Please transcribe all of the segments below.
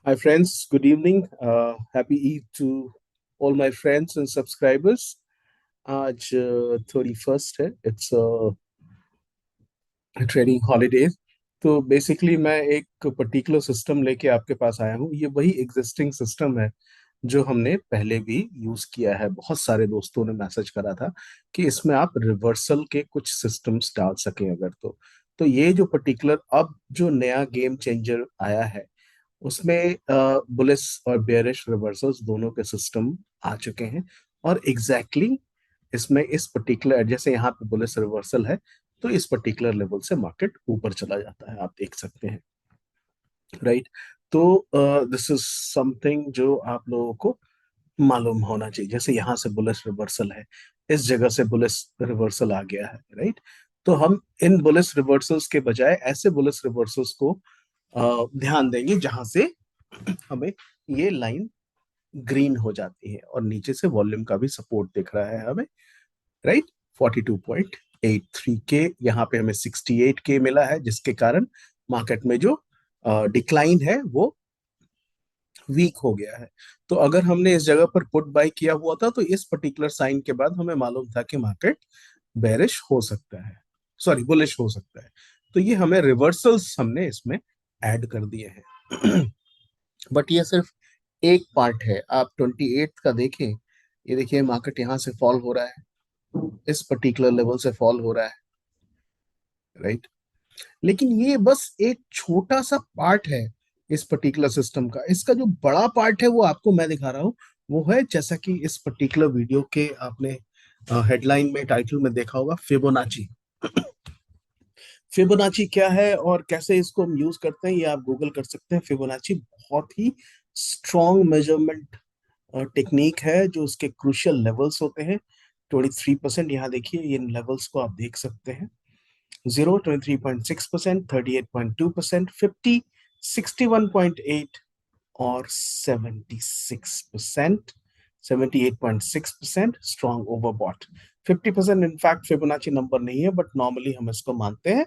Hi friends, good evening. Happy Eid to all my friends and subscribers. आज 31st है. It's trading holiday. तो basically मैं एक particular system लेके आपके पास आया हूँ. ये वही एग्जिस्टिंग सिस्टम है जो हमने पहले भी यूज किया है. बहुत सारे दोस्तों ने मैसेज करा था कि इसमें आप रिवर्सल के कुछ सिस्टम्स डाल सकें अगर तो ये जो पर्टिकुलर अब जो नया गेम चेंजर आया है उसमें बुलिश और बेयरिश रिवर्सल्स दोनों के सिस्टम आ चुके हैं. और एग्जैक्टली इसमें इस पर्टिकुलर जैसे यहाँ पे बुलिश रिवर्सल है तो इस पर्टिकुलर लेवल से मार्केट ऊपर चला जाता है, आप देख सकते हैं. राइट. तो दिस इज समथिंग जो आप लोगों को मालूम होना चाहिए. जैसे यहाँ से बुलिश रिवर्सल है, इस जगह से बुलिश रिवर्सल आ गया है. राइट. तो हम इन बुलिश रिवर्सल्स के बजाय ऐसे बुलिश रिवर्सल्स को ध्यान देंगे जहां से हमें ये लाइन ग्रीन हो जाती है और नीचे से वॉल्यूम का भी सपोर्ट दिख रहा है हमें. राइट. 42.83 के यहाँ पे हमें 68 के मिला है जिसके कारण मार्केट में जो डिक्लाइन है वो वीक हो गया है. तो अगर हमने इस जगह पर पुट बाय किया हुआ था तो इस पर्टिकुलर साइन के बाद हमें मालूम था कि मार्केट बेरिश हो सकता है, सॉरी बुलिश हो सकता है. तो ये हमें रिवर्सल्स हमने इसमें ऐड कर दिए हैं. बट ये सिर्फ एक पार्ट है. आप 28 का देखें, ये देखिए मार्केट यहाँ से फॉल हो रहा है, इस पर्टिकुलर लेवल से फॉल हो रहा है. राइट. लेकिन ये बस एक छोटा सा पार्ट है इस पर्टिकुलर सिस्टम का. इसका जो बड़ा पार्ट है वो आपको मैं दिखा रहा हूँ. वो है जैसा कि इस पर्टिकुलर वीडियो के आपने हेडलाइन में टाइटल में देखा होगा, फिबोनाची. फिबोनाची क्या है और कैसे इसको हम यूज करते हैं ये आप गूगल कर सकते हैं. फिबोनाची बहुत ही स्ट्रॉन्ग मेजरमेंट टेक्निक है जो उसके क्रूशियल लेवल्स होते हैं. 23%, यहाँ देखिए ये लेवल्स को आप देख सकते हैं. 0, 23.6%, 38.2%, 50, 61.8 और 76%. 78.6% strong overbought. 50% in fact Fibonacci number नहीं है बट नॉर्मली हम इसको मानते हैं,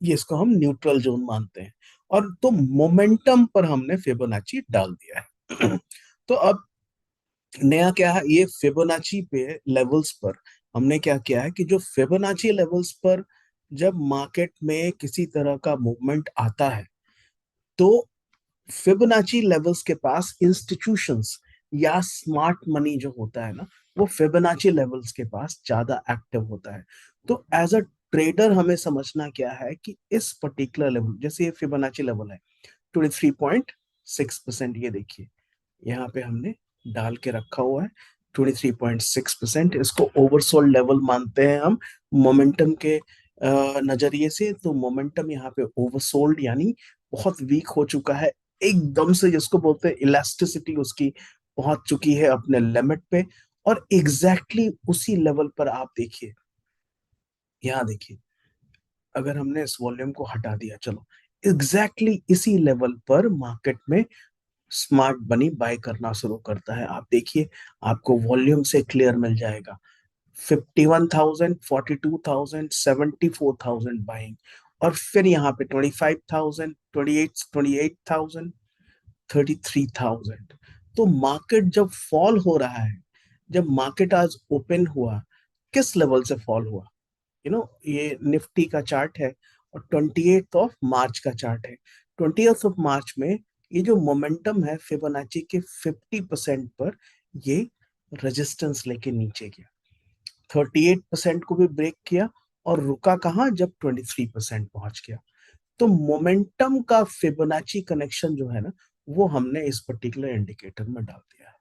ये इसको हम न्यूट्रल जोन मानते हैं. और तो मोमेंटम पर हमने फिबोनाची डाल दिया है. तो अब नया क्या है, ये फिबोनाची पे लेवल्स पर हमने क्या किया है कि जो फिबोनाची लेवल्स पर जब मार्केट में किसी तरह का मूवमेंट आता है तो फिबोनाची लेवल्स के पास इंस्टीट्यूशंस या स्मार्ट मनी जो होता है ना, वो फिबोनाची लेवल्स के पास ज्यादा एक्टिव होता है. तो एज अ ट्रेडर हमें समझना क्या है कि इस पर्टिकुलर लेवल, जैसे ये फिबोनाची लेवल है 23.6%, ये देखिए यहाँ पे हमने डाल के रखा हुआ है 23.6%. इसको ओवरसोल्ड लेवल मानते हैं हम मोमेंटम के नजरिए से. तो मोमेंटम यहाँ पे ओवरसोल्ड यानी बहुत वीक हो चुका है एकदम से, जिसको बोलते हैं इलास्टिसिटी उसकी पहुंच चुकी है अपने लिमिट पे. और एग्जैक्टली उसी लेवल पर आप देखिए, यहाँ देखिए, अगर हमने इस वॉल्यूम को हटा दिया, चलो, एग्जैक्टली इसी लेवल पर मार्केट में स्मार्ट बनी बाय करना शुरू करता है. आप देखिए, आपको वॉल्यूम से क्लियर मिल जाएगा. 51,000, 42,000, 74,000 बाइंग. और फिर यहाँ पे 25,000, 28,000, 33,000. तो मार्केट जब फॉल हो रहा है, जब मार्केट आज ओपन हुआ, किस लेवल से फॉल हुआ? ये निफ्टी का चार्ट है और 28 ऑफ मार्च का चार्ट है. 20 ऑफ मार्च में ये जो मोमेंटम है फिबोनाची के 50% पर, ये रेजिस्टेंस लेके नीचे गया, 38% को भी ब्रेक किया और रुका कहाँ, जब 23% पहुंच गया. तो मोमेंटम का फिबोनाची कनेक्शन जो है ना, वो हमने इस पर्टिकुलर इंडिकेटर में डाल दिया है.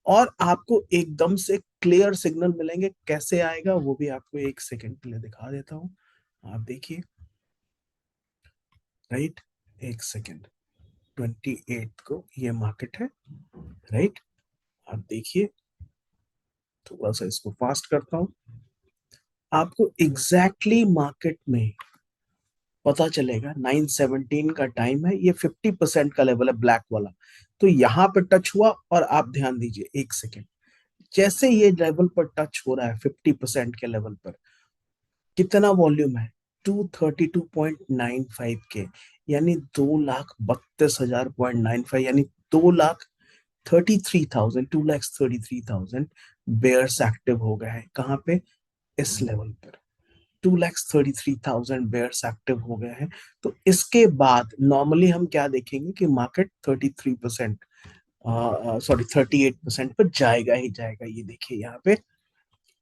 और आपको एकदम से क्लियर सिग्नल मिलेंगे. कैसे आएगा वो भी आपको एक सेकंड के लिए दिखा देता हूं. आप देखिए. राइट. एक सेकंड. 28 को ये मार्केट है. राइट. आप देखिए, थोड़ा सा इसको फास्ट करता हूं. आपको एग्जैक्टली मार्केट में पता चलेगा. 9:17 का टाइम है, ये 50% का लेवल है ब्लैक वाला. तो यहाँ पे टच हुआ और आप ध्यान दीजिए एक सेकेंड, जैसे ये लेवल पर टच हो रहा है 50% के लेवल पर, कितना वॉल्यूम है? 232.95 के, यानी 2,32,000.95, यानी 2,33,000, 2,33,000 बेयर्स एक्टिव हो गए हैं। कहाँ पे? इस लेवल पर 2,33,000 बेयर्स एक्टिव हो गए हैं। तो इसके बाद नॉर्मली हम क्या देखेंगे कि मार्केट 33%, सॉरी 38% पर जाएगा ही जाएगा। ये देखिए यहाँ पे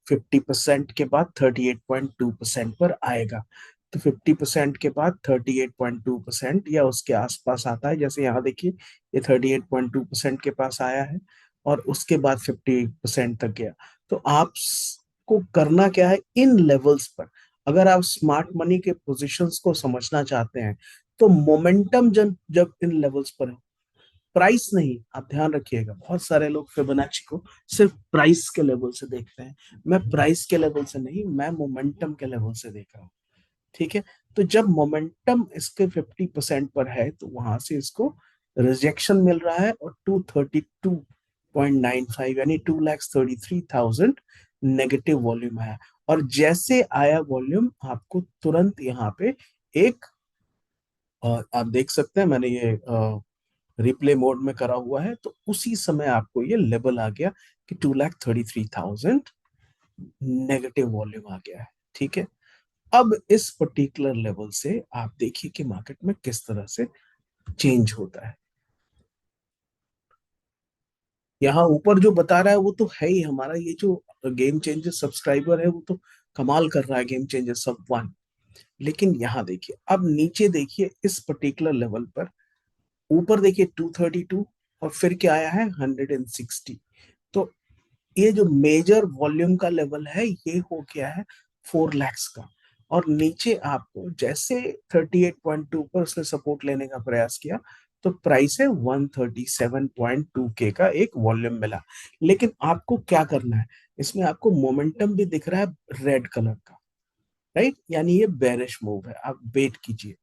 50% के बाद 38.2% पर आएगा। तो 50% के बाद 38.2% या उसके आसपास आता है। जैसे यहाँ देखिए ये 38.2% के पास आया है और उसके बाद 50% तक गया। तो आपको करना क्या है इन लेवल्स पर? अगर आप स्मार्ट मनी के पोजीशंस को समझना चाहते हैं तो मोमेंटम जब जब इन लेवल्स पर है, प्राइस नहीं, आप ध्यान रखिएगा। बहुत सारे लोग फिबोनाची को सिर्फ प्राइस के लेवल से देखते हैं। मैं प्राइस के लेवल से नहीं, मैं मोमेंटम के लेवल से देख रहा हूँ। ठीक है? तो जब मोमेंटम इसके 50% पर है तो वहां से इसको रिजेक्शन मिल रहा है और 232.95 यानी 2,33,000 नेगेटिव वॉल्यूम आया। और जैसे आया वॉल्यूम आपको तुरंत यहाँ पे एक, आप देख सकते हैं मैंने ये रिप्ले मोड में करा हुआ है, तो उसी समय आपको ये लेवल आ गया कि 2,33,000 नेगेटिव वॉल्यूम आ गया है। ठीक है? अब इस पर्टिकुलर लेवल से आप देखिए कि मार्केट में किस तरह से चेंज होता है। यहाँ ऊपर जो बता रहा है वो तो है ही हमारा ये जो गेम चेंजर सब्सक्राइबर है, वो तो कमाल कर रहा है, गेम चेंजर सब वन। लेकिन यहाँ देखिए, अब नीचे देखिए इस पर्टिकुलर लेवल पर, ऊपर देखिए 232 और फिर क्या आया है 160। तो ये जो मेजर वॉल्यूम का लेवल है ये हो गया है 4 lakhs का। और नीचे आपको जैसे 38.2 पर उसने सपोर्ट लेने का प्रयास किया तो प्राइस है 137.2 के का एक वॉल्यूम मिला। लेकिन आपको क्या करना है, इसमें आपको मोमेंटम भी दिख रहा है रेड कलर का, राइट? यानी ये बेरिश मूव है, आप वेट कीजिए।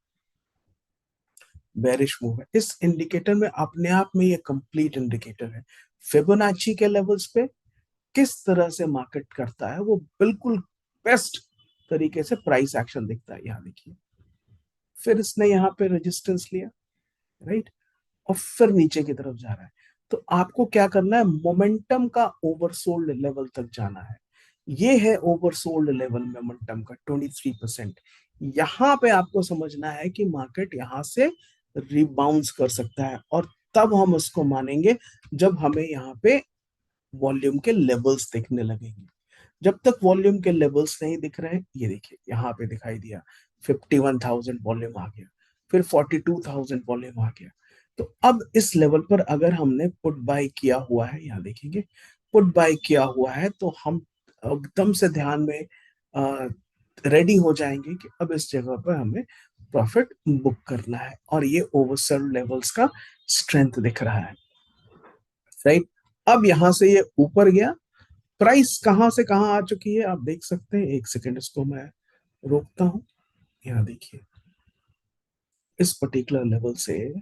बेरिश मूव है इस इंडिकेटर में, अपने आप में ये कंप्लीट इंडिकेटर है। फिबोनाची के लेवल्स पे किस तरह से मार्केट करता है वो बिल्कुल बेस्ट तरीके से प्राइस एक्शन दिखता है। यहाँ देखिए फिर इसने यहाँ पे रेजिस्टेंस लिया, राइट? और फिर नीचे की तरफ जा रहा है। तो आपको क्या करना है, मोमेंटम का ओवरसोल्ड लेवल तक जाना है। ये है ओवरसोल्ड लेवल मोमेंटम का 23%। यहाँ पे आपको समझना है कि मार्केट यहाँ से रिबाउंस कर सकता है और तब हम उसको मानेंगे जब हमें यहाँ पे वॉल्यूम के लेवल्स दिखने लगेंगे। जब तक वॉल्यूम के लेवल्स नहीं दिख रहे हैं, ये देखिए यहाँ पे दिखाई दिया 51,000 वॉल्यूम आ गया, फिर 42,000 वॉल्यूम आ गया। तो अब इस लेवल पर अगर हमने पुट बाय किया हुआ है, यहाँ देखेंगे पुट बाय किया हुआ है, तो हम एकदम से ध्यान में रेडी हो जाएंगे कि अब इस जगह पर हमें प्रॉफिट बुक करना है। और ये ओवरसोल्ड लेवल्स का स्ट्रेंथ दिख रहा है, राइट? अब यहां से ये ऊपर गया, प्राइस कहां से कहां आ चुकी है आप देख सकते हैं। एक सेकेंड, इसको मैं रोकता हूं। यहाँ देखिए इस पर्टिकुलर लेवल से,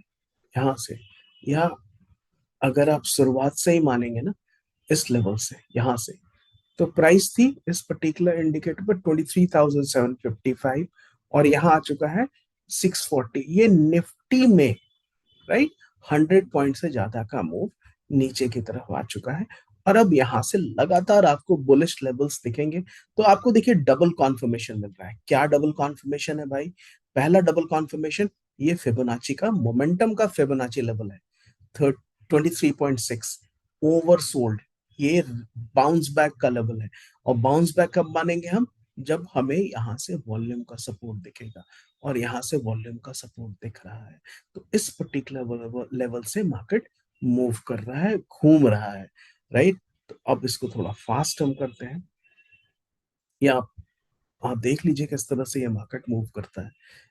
यहाँ से, या अगर आप शुरुआत से ही मानेंगे ना, इस लेवल से यहाँ से, तो प्राइस थी इस पर्टिकुलर इंडिकेटर पर 23,755 और यहाँ आ चुका है 640। ये निफ्टी में, राइट, 100 पॉइंट से ज्यादा का मूव नीचे की तरफ आ चुका है। और अब यहां से लगातार आपको बुलिश लेवल्स दिखेंगे। तो आपको देखिए डबल कॉन्फर्मेशन मिल रहा है। क्या डबल कॉन्फर्मेशन है भाई? पहला डबल कॉन्फर्मेशन, ये फिबोनाची का मोमेंटम का फिबोनाची लेवल है 23.6, ओवरसोल्ड। ये बाउंस बैक का लेवल है। और बाउंस बैक कब मानेंगे हम? जब हमें यहाँ से वॉल्यूम का सपोर्ट दिखेगा, और यहाँ से वॉल्यूम का सपोर्ट दिख रहा है। तो इस पर्टिकुलर लेवल से मार्केट मूव कर रहा है, घूम रहा है, राइट? तो अब इसको थोड़ा फास्ट हम करते हैं, या आप देख लीजिए किस तरह से ये मार्केट मूव करता है।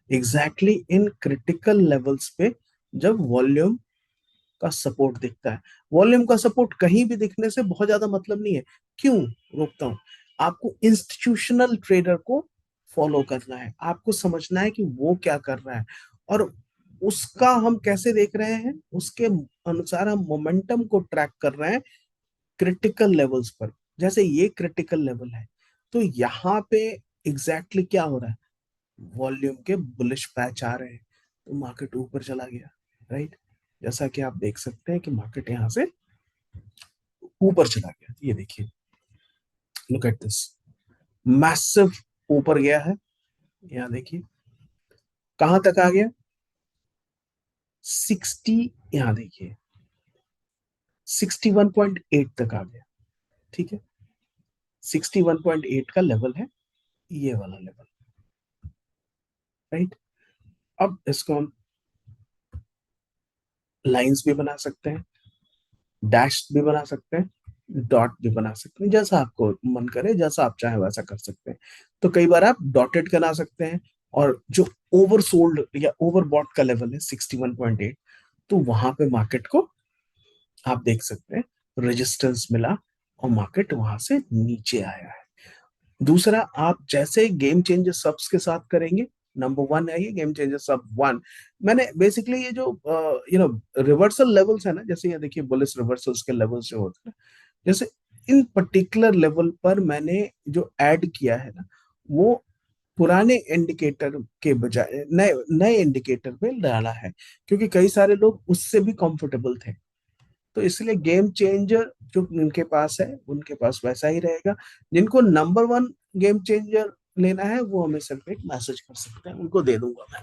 एग्जैक्टली इन क्रिटिकल लेवल्स पे जब वॉल्यूम का सपोर्ट दिखता है। वॉल्यूम का सपोर्ट कहीं भी दिखने से बहुत ज्यादा मतलब नहीं है। क्यों? रोकता हूं। आपको इंस्टीट्यूशनल ट्रेडर को फॉलो करना है, आपको समझना है कि वो क्या कर रहा है और उसका हम कैसे देख रहे हैं, उसके अनुसार हम मोमेंटम को ट्रैक कर रहे हैं क्रिटिकल लेवल्स पर। जैसे ये क्रिटिकल लेवल है, तो यहाँ पे एग्जैक्टली क्या हो रहा है, वॉल्यूम के बुलिश पैच आ रहे हैं, तो मार्केट ऊपर चला गया, राइट। जैसा कि आप देख सकते हैं कि मार्केट यहां से ऊपर चला गया, ये देखिए, लुक एट दिस, मैसिव ऊपर गया है। यहाँ देखिए कहां तक आ गया, 60, यहाँ देखिए 61.8 तक आ गया, ठीक है। 61.8 का लेवल है, ये वाला लेवल, राइट। अब इसको हम लाइंस भी बना सकते हैं, डैश भी बना सकते हैं, डॉट भी बना सकते हैं, जैसा आपको मन करे, जैसा आप चाहे वैसा कर सकते हैं। तो कई बार आप डॉटेड बना सकते हैं, और जो ओवरसोल्ड या ओवरबॉट का लेवल है 61.8, तो वहां पे मार्केट को आप देख सकते हैं रेजिस्टेंस मिला, और मार्केट वहां से नीचे आया है। दूसरा, आप जैसे गेम चेंजर सब्स के साथ करेंगे, नंबर वन है ये गेम चेंजर सब वन। मैंने बेसिकली ये जो रिवर्सल लेवल्स है ना, जैसे ये देखिए बुलिश रिवर्सल्स के लेवल्स जो होते हैं, जैसे इन पर्टिकुलर लेवल पर मैंने जो ऐड किया है ना, वो पुराने इंडिकेटर के बजाय नए नए इंडिकेटर पे डाला है, क्योंकि कई सारे लोग उससे भी कंफर्टेबल थे। तो इसलिए गेम चेंजर जो उनके पास है, उनके पास वैसा ही रहेगा। जिनको नंबर वन गेम चेंजर लेना है, वो हमें सिर्फ एक मैसेज कर सकते हैं, उनको दे दूंगा मैं।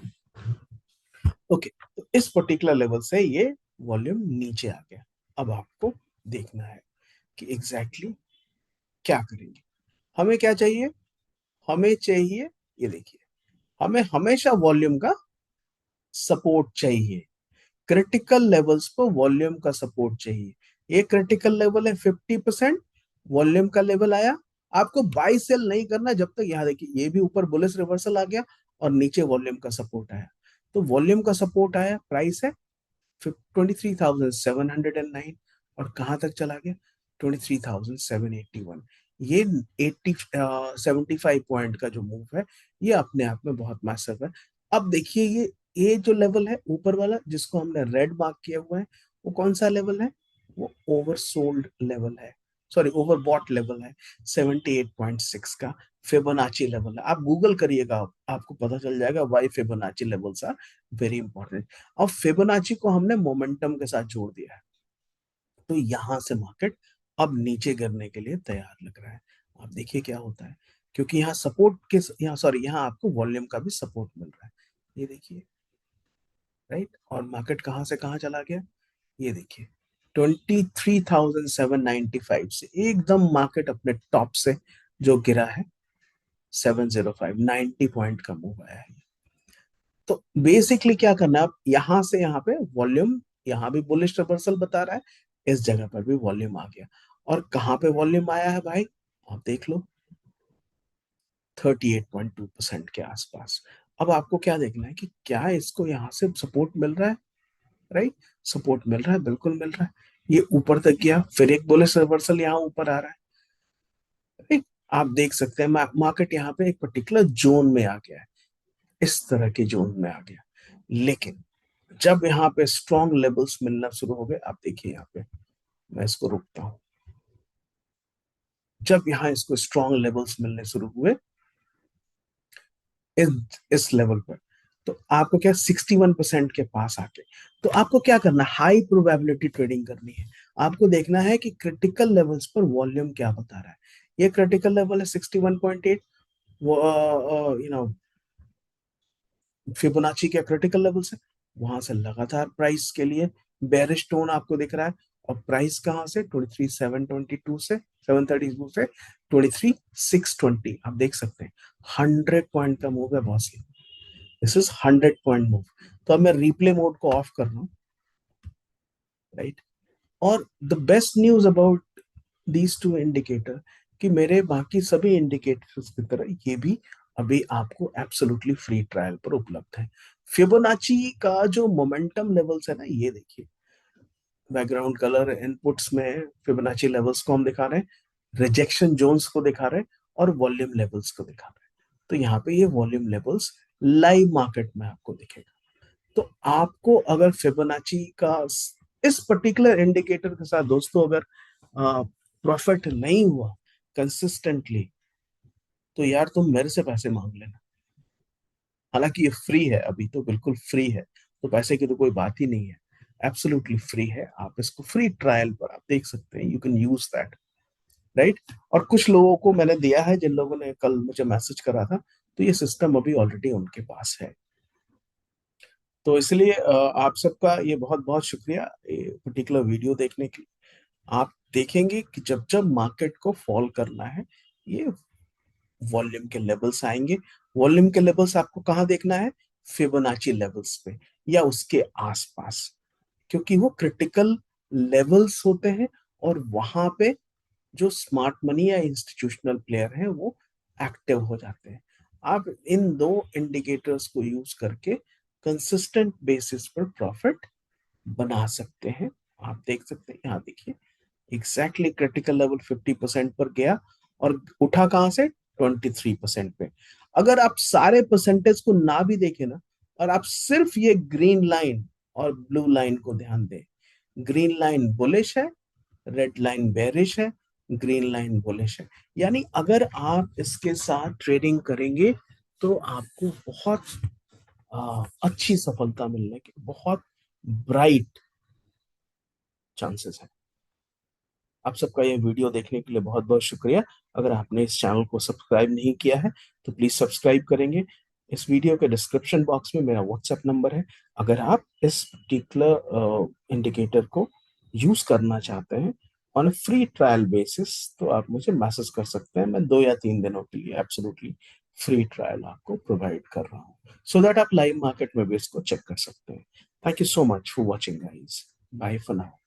ओके, तो इस पर्टिकुलर लेवल से ये वॉल्यूम नीचे आ गया। अब आपको देखना है कि एग्जैक्टली exactly क्या करेंगे। हमें क्या चाहिए, हमें चाहिए, ये देखिए, हमें हमेशा वॉल्यूम का सपोर्ट चाहिए, क्रिटिकल लेवल्स पर वॉल्यूम का सपोर्ट चाहिए। ये क्रिटिकल लेवल है 50%, वॉल्यूम का लेवल आया, आपको बाई सेल नहीं करना जब तक, यहां देखिए ये भी ऊपर बुलिश रिवर्सल आ गया और नीचे वॉल्यूम का सपोर्ट आया। तो वॉल्यूम का सपोर्ट आया, प्राइस है 23,709, और कहां तक चला गया, 23,781। ये 75 पॉइंट का जो मूव है, ये अपने आप में बहुत मैसिव है। अब देखिए ये जो लेवल है ऊपर वाला, जिसको हमने रेड मार्क किया हुआ है, वो कौन सा लेवल है, वो ओवरसोल्ड लेवल है, सॉरी ओवरबॉट लेवल है, 78.6 का फिबोनाची लेवल है। आप गूगल करिएगा, आपको पता चल जाएगा why Fibonacci levels are very important. अब फिबोनाची को हमने मोमेंटम के साथ जोड़ दिया है, तो यहां से मार्केट अब नीचे गिरने के लिए तैयार लग रहा है। आप देखिए क्या होता है, क्योंकि यहाँ सपोर्ट के, यहाँ सॉरी, यहाँ आपको वॉल्यूम का भी सपोर्ट मिल रहा है, ये देखिए, राइट। और मार्केट कहाँ से कहाँ चला गया, ये देखिए 23,795 से एकदम मार्केट अपने टॉप से जो गिरा है, 705, 90 पॉइंट का मूव आया है। तो बेसिकली क्या करना है, आप यहां से यहाँ पे वॉल्यूम, यहाँ भी बुलिश रिवर्सल बता रहा है, इस जगह पर भी वॉल्यूम आ गया। और कहाँ पे वॉल्यूम आया है भाई, आप देख लो, 38.2% के आसपास। अब आपको क्या देखना है कि क्या इसको यहाँ से सपोर्ट मिल रहा है, राइट। सपोर्ट मिल रहा है, बिल्कुल मिल रहा है। ये ऊपर तक गया, फिर एक बुलिश रिवर्सल यहाँ ऊपर आ रहा है, राइट। आप देख सकते हैं मार्केट यहाँ पे एक पर्टिकुलर जोन में आ गया है, इस तरह के जोन में आ गया। लेकिन जब यहाँ पे स्ट्रॉन्ग लेवल्स मिलना शुरू हो गए, आप देखिए यहाँ पे, मैं इसको रोकता हूं, जब यहाँ इसको स्ट्रॉन्ग लेवल्स मिलने शुरू हुए इस इस लेवल पर, तो आपको क्या 61% के पास आके, तो आपको क्या करना, हाई प्रोबेबिलिटी ट्रेडिंग करनी है। आपको देखना है कि क्रिटिकल लेवल्स पर वॉल्यूम क्या बता रहा है। ये क्रिटिकल लेवल है 61.8, वो फिबोनाची के क्रिटिकल लेवल्स है, वहां से लगातार प्राइस के लिए बेरिश टोन आपको दिख रहा है। और प्राइस कहां से, 23,722 से 732 से 23,620, आप देख सकते हैं 100 पॉइंट का मूव है boss, this is 100 point move. तो अब मैं रिप्ले मोड को ऑफ कर रहा हूँ, राइट। और the best news about these two indicator, कि मेरे बाकी सभी इंडिकेटर्स की तरह ये भी अभी आपको एब्सोल्युटली फ्री ट्रायल पर उपलब्ध है। फिबोनाची का जो मोमेंटम लेवल्स है ना, ये देखिए, बैकग्राउंड कलर इनपुट्स में फिबोनाची लेवल्स को हम दिखा रहे हैं, रिजेक्शन जोन्स को दिखा रहे हैं, और वॉल्यूम लेवल्स को दिखा रहे हैं। तो यहाँ पे ये वॉल्यूम लेवल्स लाइव मार्केट में आपको दिखेगा। तो आपको अगर फिबोनाची का इस पर्टिकुलर इंडिकेटर के साथ दोस्तों अगर प्रॉफिट नहीं हुआ कंसिस्टेंटली, तो यार तुम मेरे से पैसे मांग लेना, हालांकि ये फ्री है, अभी तो बिल्कुल फ्री है, तो पैसे की तो कोई बात ही नहीं है, एब्सोल्युटली फ्री है। आप इसको फ्री ट्रायल पर आप देख सकते हैं, you can use that, right. और कुछ लोगों को मैंने दिया है, जिन लोगों ने कल मुझे मैसेज करा था, तो ये सिस्टम अभी ऑलरेडी उनके पास है। तो इसलिए आप सबका ये बहुत बहुत शुक्रिया ये पर्टिकुलर वीडियो देखने के लिए। आप देखेंगे कि जब जब मार्केट को फॉल करना है, ये वॉल्यूम के लेवल्स आएंगे। वॉल्यूम के लेवल्स आपको कहाँ देखना है? फिबोनाची लेवल्स पे या उसके आसपास, क्योंकि वो क्रिटिकल लेवल्स होते हैं, और वहां पे जो स्मार्ट मनी या इंस्टीट्यूशनल प्लेयर हैं वो एक्टिव हो जाते हैं। आप इन दो इंडिकेटर्स को यूज करके कंसिस्टेंट बेसिस पर प्रॉफिट बना सकते हैं। आप देख सकते हैं, यहाँ देखिए एग्जैक्टली क्रिटिकल लेवल 50% पर गया और उठा कहां से? 23% पे। अगर आप सारे परसेंटेज को ना भी देखें ना, और आप सिर्फ ये ग्रीन लाइन और ब्लू लाइन को ध्यान दें, ग्रीन लाइन बुलिश है, रेड लाइन बेरिश है, ग्रीन लाइन बुलिश है, यानी अगर आप इसके साथ ट्रेडिंग करेंगे तो आपको बहुत अच्छी सफलता मिलने के बहुत ब्राइट चांसेस है। आप सबका ये वीडियो देखने के लिए बहुत बहुत शुक्रिया। अगर आपने इस चैनल को सब्सक्राइब नहीं किया है तो प्लीज सब्सक्राइब करेंगे। इस वीडियो के डिस्क्रिप्शन बॉक्स में मेरा व्हाट्सएप नंबर है। अगर आप इस पर्टिकुलर इंडिकेटर को यूज करना चाहते हैं ऑन फ्री ट्रायल बेसिस, तो आप मुझे मैसेज कर सकते हैं। मैं 2 या 3 दिनों के लिए एब्सोल्युटली फ्री ट्रायल आपको प्रोवाइड कर रहा हूँ, सो दैट आप लाइव मार्केट में भी इसको चेक कर सकते हैं। Thank you so much for watching guys. Bye for now.